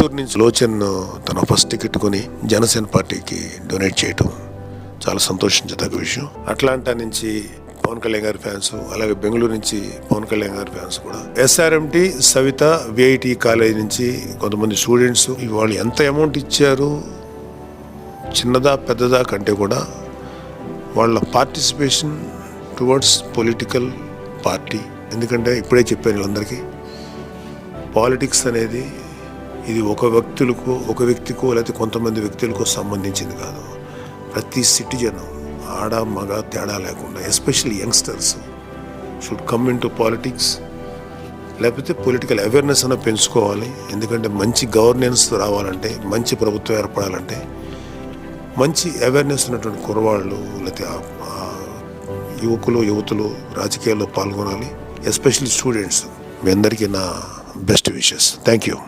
చిత్తూరు నుంచి లోచన్ తన first ticket కొని జనసేన పార్టీకి డొనేట్ చేయటం చాలా సంతోషించదగ్గ విషయం. అట్లాంటా నుంచి పవన్ కళ్యాణ్ గారి ఫ్యాన్స్, అలాగే బెంగళూరు నుంచి పవన్ కళ్యాణ్ గారి ఫ్యాన్స్ కూడా, SRMT సవిత VIT కాలేజ్ నుంచి కొంతమంది స్టూడెంట్స్ వాళ్ళు ఎంత అమౌంట్ ఇచ్చారు, చిన్నదా పెద్దదా కంటే కూడా వాళ్ళ పార్టిసిపేషన్ టువర్డ్స్ పొలిటికల్ పార్టీ. ఎందుకంటే ఇప్పుడే చెప్పాను వీళ్ళందరికీ, పాలిటిక్స్ అనేది ఇది ఒక వ్యక్తికో లేకపోతే కొంతమంది వ్యక్తులకో సంబంధించింది కాదు. ప్రతి సిటిజన్, ఆడ మగ తేడా లేకుండా, especially youngsters should come in to politics. లేకపోతే పొలిటికల్ అవేర్నెస్ అన్న పెంచుకోవాలి. ఎందుకంటే మంచి గవర్నెన్స్ రావాలంటే, మంచి ప్రభుత్వం ఏర్పడాలంటే మంచి అవేర్నెస్ ఉన్నటువంటి కుర్రవాళ్ళు లేకపోతే యువతులు రాజకీయాల్లో పాల్గొనాలి. Especially students. మీ అందరికీ నా బెస్ట్ విషెస్. Thank you.